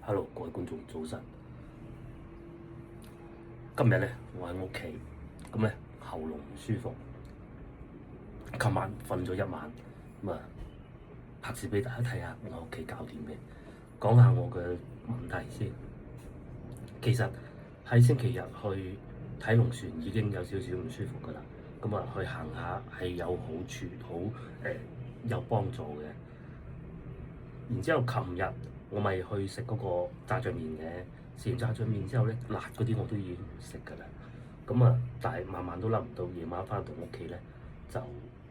Hello，各位觀眾早晨。今日咧，我喺屋企，咁咧喉嚨唔舒服，琴晚瞓咗一晚，咁拍攝俾大家睇下我喺屋企搞掂咩，講下我嘅問題先。其實喺星期日去睇龍船已經有少少唔舒服噶啦，去行下係有好處，有幫助嘅。然之後，琴日我咪去食嗰個炸醬麵嘅，食完炸醬麵之後咧，辣嗰啲我都已經唔食㗎啦。但係晚晚都諗唔到，夜晚翻到屋企咧，就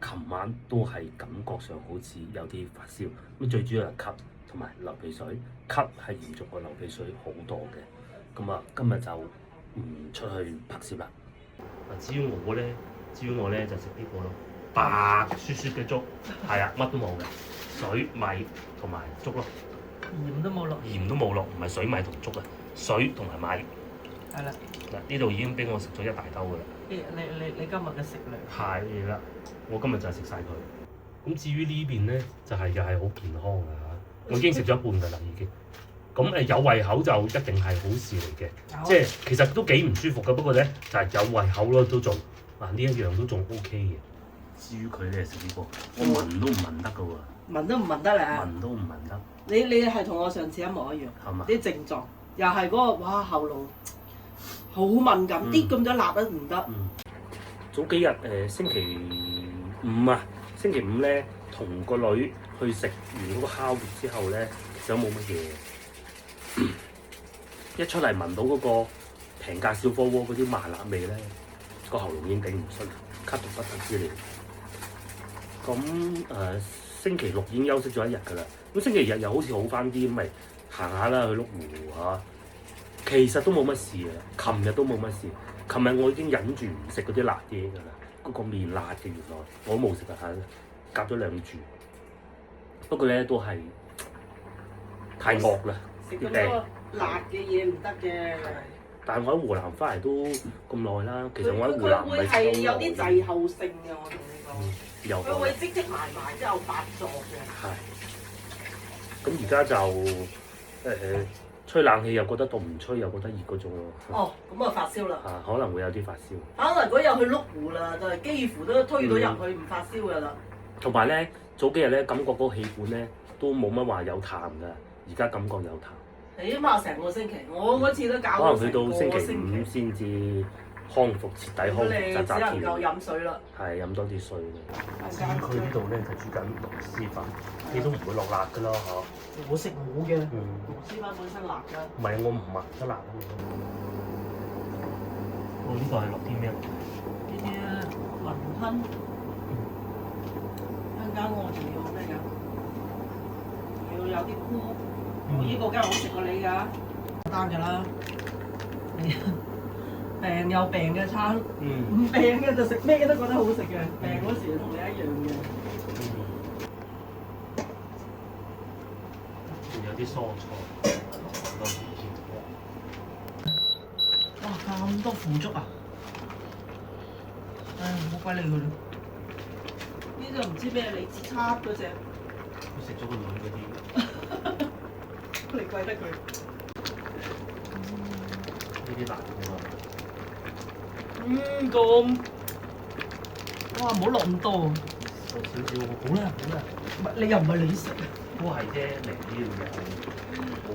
琴晚都係感覺上好似有啲發燒。最主要係咳同埋流鼻水，咳係嚴重過流鼻水好多嘅。今日就唔出去拍攝啦。至於我咧就食呢個咯，白雪雪嘅粥，係啊，乜都冇嘅。水米同埋粥咯，鹽都冇落，唔係水米同粥啊，水同埋米。係啦。嗱，呢度已經俾我食咗一大兜噶啦。你今日嘅食量係啦，我今日就係食晒佢。咁至於呢邊咧，就係又係好健康㗎嚇，我已經食咗一半㗎啦已經。有胃口就一定係好事嚟嘅，即係其實都幾唔舒服嘅。不過咧就係有胃口咯，都仲呢一樣都仲 OK 嘅。至於佢咧食呢個，我聞都唔聞得㗎喎。聞都唔聞得咧？聞都唔聞得。你係同我上次一模一樣，係嘛？啲症狀又係嗰個喉嚨好敏感，啲咁多辣都唔得。早幾日星期五咧，同個女去食完嗰個烤肉之後咧，其實都冇乜嘢。一出嚟聞到嗰個平價小火鍋嗰啲麻辣味咧，個喉嚨已經頂唔順，咳到不得之了。星期六已經休息咗一日㗎啦。星期日又好似好翻啲，咁咪行下啦，去麓湖嚇。其實都冇乜事㗎啦，琴日都冇乜事。琴日我已經忍住唔食嗰啲辣嘢㗎啦，嗰個麵辣嘅原來我都冇食啊，隔咗兩注。不過咧都係太惡啦，食咁多辣嘅嘢唔得嘅。但係我喺湖南翻嚟都咁耐啦，其實我喺湖南唔係係有啲滯後性嘅，我同你講。佢會積埋之後發作嘅。係。咁而家就吹冷氣又覺得凍，唔吹又覺得熱嗰種咯。哦，咁啊發燒啦。可能會有啲發燒。可能嗰日去麓湖啦，就係幾乎都推到入去唔發燒㗎啦。同埋咧，早幾日咧感覺嗰個氣管咧都冇乜話有痰㗎，而家感覺有痰。起碼成個星期，我嗰次都搞可能去到星期5先至康復，徹底康復，你只能夠飲水啦。係飲多啲水。至於佢呢度咧就煮緊螺絲粉，你都唔會落辣㗎咯，嗬？我食冇嘅，螺絲粉本身辣㗎。唔係我唔聞得辣啊！呢個係落啲咩？呢啲雲吞，一陣間我仲要咩㗎？要有啲菇。我呢個梗係好食過你㗎，單㗎啦。病有病嘅餐，唔病嘅就食咩都覺得好食嘅。病嗰時同你一樣嘅。仲有啲蔬菜，哇！咁多腐竹啊！唉，唔好鬼理佢啦。呢隻唔知咩，你自插嗰隻。佢食咗個女嗰啲。你怪得佢。呢啲辣㗎嘛。咁。哇！唔好落咁多。落少少，好啦。唔係你又唔係你食。都係啫，嚟呢樣嘢。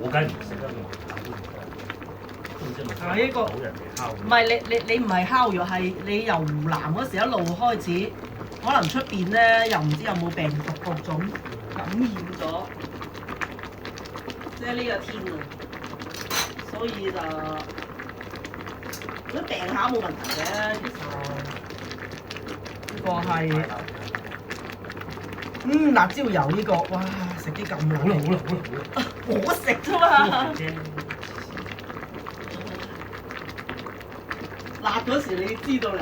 我梗係唔食得，我打都唔得。係呢個。冇人哋烤。唔係你唔係烤肉，係你由湖南嗰時一路開始，可能出邊咧又唔知有冇病毒各種感染咗。即係呢個天啊，所以就如果病下冇問題嘅，其實呢個係辣椒油呢個，哇！食啲咁辣，好啦，我食啫嘛。辣嗰時你知道咧，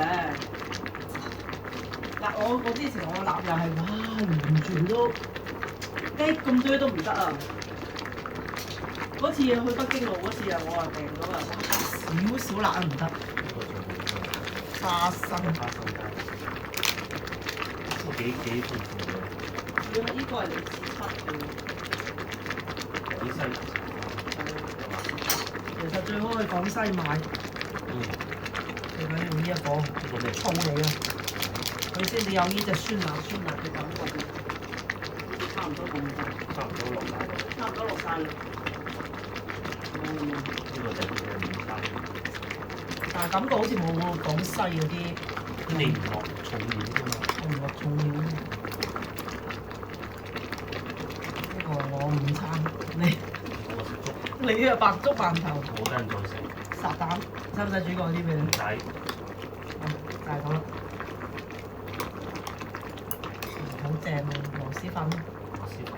辣我之前我辣又係哇，完全都咁多都唔得啊！嗰次去北京路嗰次啊，我病咗啊，少少辣都唔得。花生都幾豐富嘅。呢個係你自測嘅。幾犀利。其實最好去廣西買，最緊要呢一個呢個咩？醋嚟啊，佢先至有呢隻酸辣嘅感覺。呢啲差唔多咁多，差唔多落晒啦。差唔多落晒啦。呢個就係午餐。但係感覺好似冇廣西嗰啲，你唔落重料㗎嘛？我唔落重料。呢個我午餐，我食粥，你嘅白粥饅頭，冇得人再食。烚蛋，使唔使煮過啲俾你？唔使。就係咁啦。好正啊，螺絲粉。螺絲粉。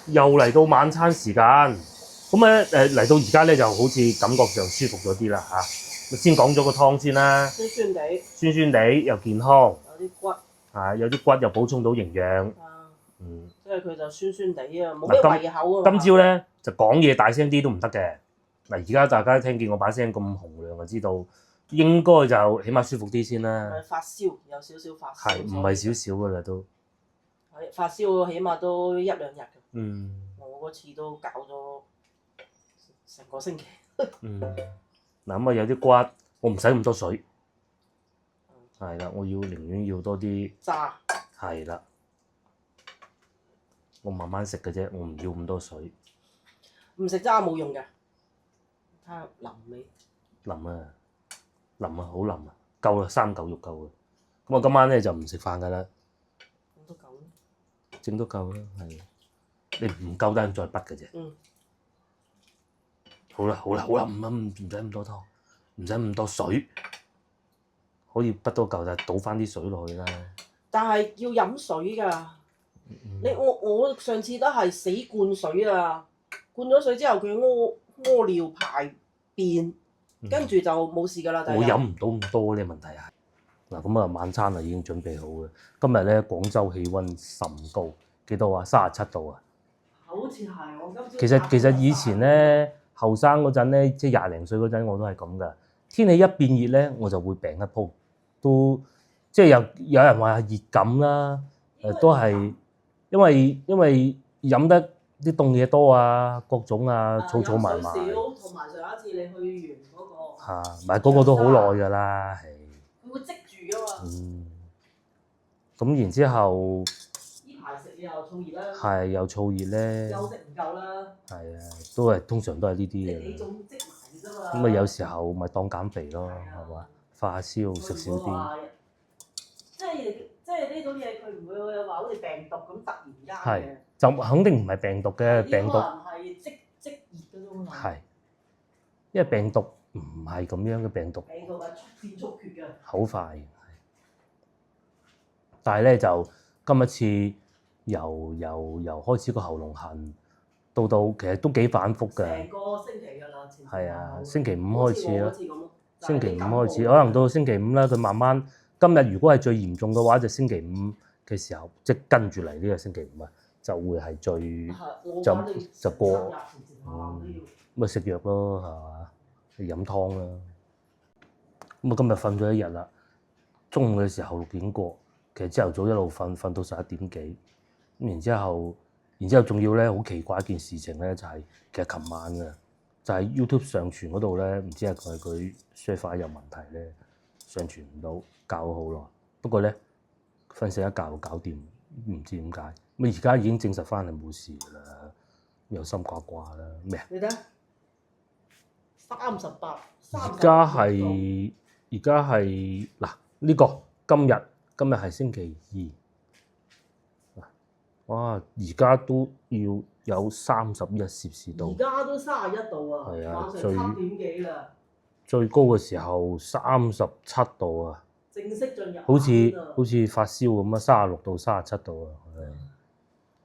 又嚟到晚餐時間，咁咧嚟到而家咧就好似感覺上舒服咗啲啦嚇。先講咗個湯先啦，酸酸地，酸酸地又健康，有啲骨。有啲骨又補充到營養。即係佢就酸酸地啊，冇咩胃口啊。今朝咧就講嘢大聲啲都唔得嘅。嗱，而家大家聽見我把聲咁洪亮，就知道應該就起碼舒服啲先啦。發燒，有少少發燒。係唔係少少㗎啦都？係發燒，起碼都1-2日嘅。我嗰次都搞咗成個星期。嗱咁啊有啲骨，我唔使咁多水。係啦，我寧願要多啲渣。係啦，我慢慢食嘅啫，我唔要咁多水。唔食渣冇用嘅，睇下腍味。腍啊，好腍啊，夠啦，3嚿肉夠啦。咁我今晚咧就唔食飯㗎啦。咁都夠啦。整都夠啦，係。你唔夠得再滗嘅啫。好啦，唔使咁多湯，唔使咁多水，可以滗多嚿就倒翻啲水落去啦。但係要飲水㗎。我上次都係死灌水啊！灌咗水之後，佢屙尿排便，跟住就冇事㗎啦。我飲唔到咁多呢問題係。嗱咁啊，晚餐啊已經準備好嘅。今日咧廣州氣温甚高，幾多啊？37度啊！好似係我今朝。其實以前咧後生嗰陣咧，即係20零歲嗰陣我都係咁噶。天氣一變熱咧，我就會病一鋪，都即係有人話熱感啦，都係因為飲得啲凍嘢多啊，各種啊，儲埋埋。同埋上一次你去完嗰個。唔係嗰個都好耐㗎啦，係。佢會積住㗎嘛。咁然之後。呢排食嘢又燥熱啦。係又燥熱咧。休息唔夠啦。係啊，通常都係呢啲嘅。你仲積埋啫嘛。咁啊，有時候咪當減肥咯，係嘛？發燒食少啲。即係呢種嘢，佢唔會話好似病毒咁突然間嘅。係，就肯定唔係病毒嘅病毒。可能係即熱嗰種。係，因為病毒唔係咁樣嘅病毒。病毒係速戰速決嘅。好快。但係咧就今一次由開始個喉嚨痕，到其實都幾反覆嘅。成個星期㗎啦，係啊，星期五開始啦。星期五開始，可可能到星期五啦，佢慢慢。今日如果係最嚴重嘅話，就星期五嘅時候，即係跟住嚟呢個星期五啊，就會係最就過。咁啊食藥咯，係嘛？飲湯啦。咁啊今日瞓咗一日啦，中午嘅時候6點過，其實朝頭早一路瞓到11點幾，咁然之後仲要咧好奇怪一件事情咧，就係其實琴晚嘅就係 YouTube 上傳嗰度咧，唔知係佢 server 有問題咧，上傳唔到。教咗好耐，不過咧瞓醒一覺就搞掂，唔知點解。咁而家已經證實翻係冇事㗎啦，又心掛掛啦咩啊？你睇38。而家係嗱呢個今日係星期2，哇！而家都要有31攝氏度。而家都31度啊！係啊，晚上7點幾啦。最高嘅時候37度啊！正式進入好似發燒咁啊，36度、37度啊！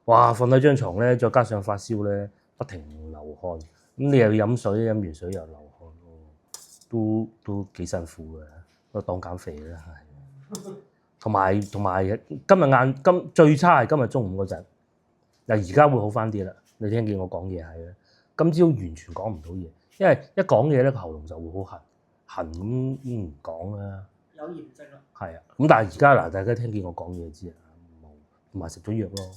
哇，瞓喺張床咧，再加上發燒咧，不停流汗。咁你又要飲水，飲完水又流汗，都幾辛苦嘅。都當減肥啦，係。同埋最差係今日中午嗰陣。嗱，而家會好翻啲啦。你聽見我講嘢係啦。今朝完全講唔到嘢，因為一講嘢咧個喉嚨就會好痕咁唔講啦。有炎症啦。係啊，咁但係而家嗱，大家聽見我講嘢就知啦，同埋食咗藥咯。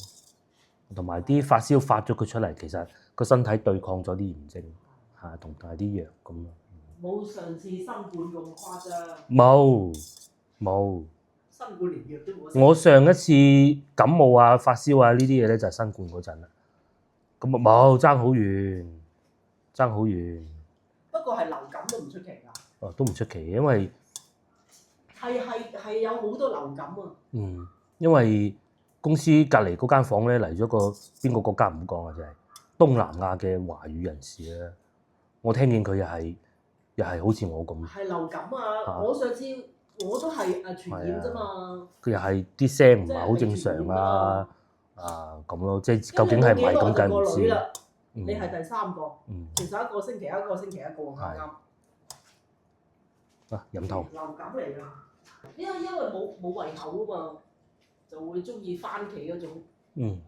同埋啲發燒發咗佢出嚟，其實個身體對抗咗啲炎症嚇，同埋啲藥咁咯。冇上次新冠咁誇張。冇。新冠連藥都冇。我上一次感冒啊、發燒啊呢啲嘢咧就係新冠嗰陣啦。咁啊冇爭好遠，爭好遠。不過係流感都唔出奇㗎。哦，都唔出奇，因為係有好多流感啊。因為公司隔離嗰間房咧嚟咗個邊個國家唔好講啊，就係東南亞嘅華語人士啊。我聽見佢又係好似我咁。係流感啊！我上次我都係傳染啫嘛。佢又係啲聲唔係好正常啊！咁咯，即係究竟係唔係咁計唔知。你係第3個，其實一個星期一個啱啱。飲湯。流感嚟㗎，因為冇胃口啊嘛，就會中意番茄嗰種。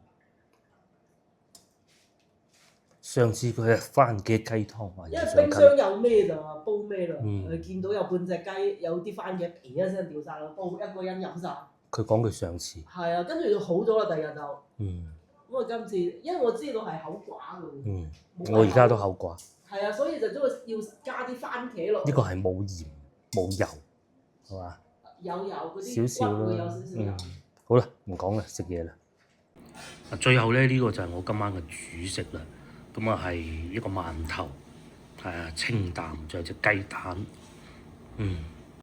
上次佢係番茄雞湯啊，因為冰箱有咩就煲咩啦。見到有半隻雞有啲番茄皮一聲掉晒落煲，一個人飲晒。佢講佢上次。係啊，跟住就好咗啦，第二日就。咁啊，今次因為我知道係口寡㗎。我而家都口寡。係啊，所以就都要加啲番茄落。呢個係冇鹽冇油，係嘛？有嗰啲骨會有少少油。好啦，唔講啦，食嘢啦。最後咧，呢個就係我今晚嘅主食啦。咁啊係一個饅頭，清淡，仲有隻雞蛋。